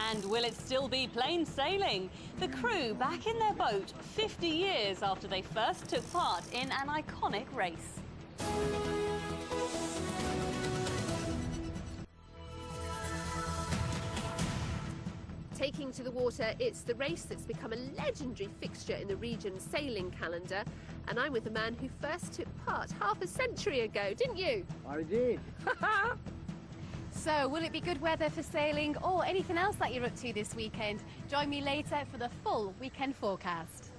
And will it still be plain sailing? The crew back in their boat 50 years after they first took part in an iconic race. Taking to the water, it's the race that's become a legendary fixture in the region's sailing calendar. And I'm with the man who first took part half a century ago, didn't you? I did. So, will it be good weather for sailing or anything else that you're up to this weekend? Join me later for the full weekend forecast.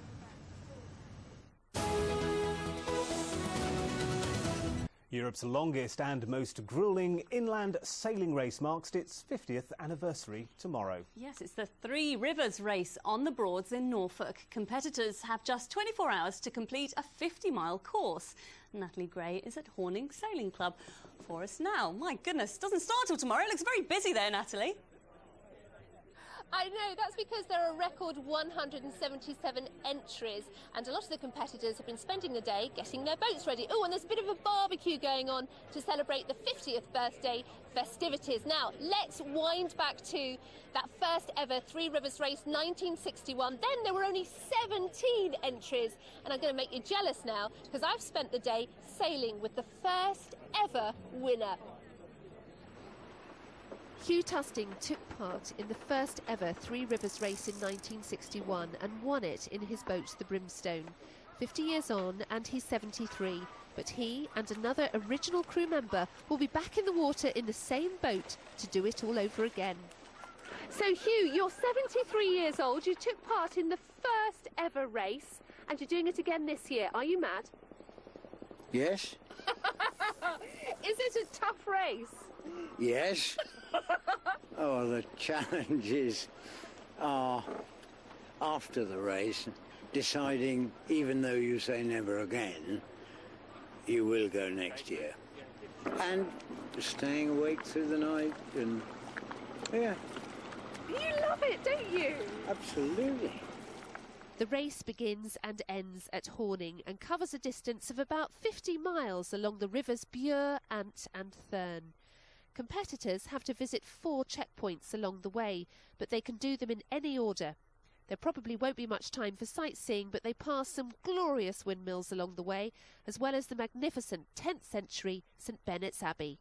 Europe's longest and most gruelling inland sailing race marks its 50th anniversary tomorrow. Yes, it's the Three Rivers race on the Broads in Norfolk. Competitors have just 24 hours to complete a 50-mile course. Natalie Gray is at Horning Sailing Club for us now. My goodness, doesn't start till tomorrow. It looks very busy there, Natalie. I know, that's because there are a record 177 entries, and a lot of the competitors have been spending the day getting their boats ready. Oh, and there's a bit of a barbecue going on to celebrate the 50th birthday festivities. Now, let's wind back to that first ever Three Rivers race, 1961. Then there were only 17 entries, and I'm going to make you jealous now, because I've spent the day sailing with the first ever winner. Hugh Tusting took part in the first ever Three Rivers race in 1961 and won it in his boat, the Brimstone. 50 years on and he's 73, but he and another original crew member will be back in the water in the same boat to do it all over again. So Hugh, you're 73 years old, you took part in the first ever race and you're doing it again this year. Are you mad? Yes. Is it a tough race? Yes. Oh, the challenges are after the race, deciding, even though you say never again, you will go next year. And staying awake through the night and, yeah. You love it, don't you? Absolutely. The race begins and ends at Horning and covers a distance of about 50 miles along the rivers Bure, Ant and Thurn. Competitors have to visit 4 checkpoints along the way, but they can do them in any order. There probably won't be much time for sightseeing, but they pass some glorious windmills along the way, as well as the magnificent 10th century St Benet's Abbey.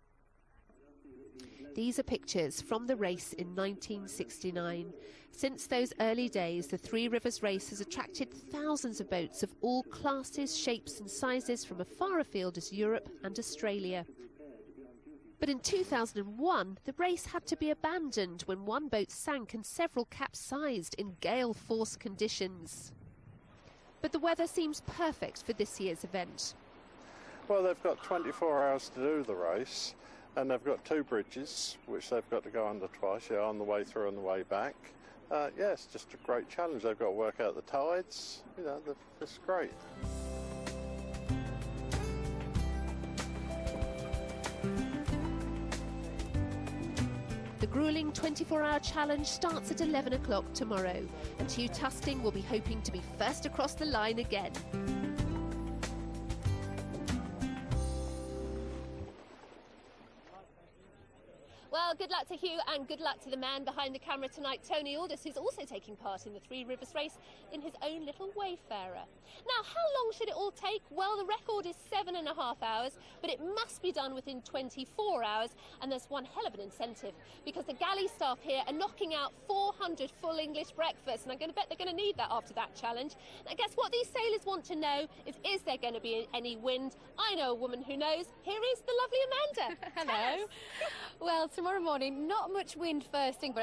These are pictures from the race in 1969. Since those early days, the Three Rivers race has attracted thousands of boats of all classes, shapes and sizes from as far afield as Europe and Australia. But in 2001, the race had to be abandoned when one boat sank and several capsized in gale force conditions. But the weather seems perfect for this year's event. Well, they've got 24 hours to do the race, and they've got 2 bridges, which they've got to go under twice, on the way through and the way back. Yeah, it's just a great challenge. They've got to work out the tides, it's great. The gruelling 24-hour challenge starts at 11 o'clock tomorrow, and Hugh Tusting will be hoping to be first across the line again. Well, good luck to Hugh and good luck to the man behind the camera tonight, Tony Aldous, who's also taking part in the Three Rivers race in his own little Wayfarer. Now, how long should it all take? Well, the record is 7.5 hours, but it must be done within 24 hours, and there's one hell of an incentive, because the galley staff here are knocking out 400 full English breakfasts, and I'm going to bet they're going to need that after that challenge. Now, guess what these sailors want to know is there going to be any wind? I know a woman who knows. Here is the lovely Amanda. Hello. Well, tomorrow morning, not much wind first thing, but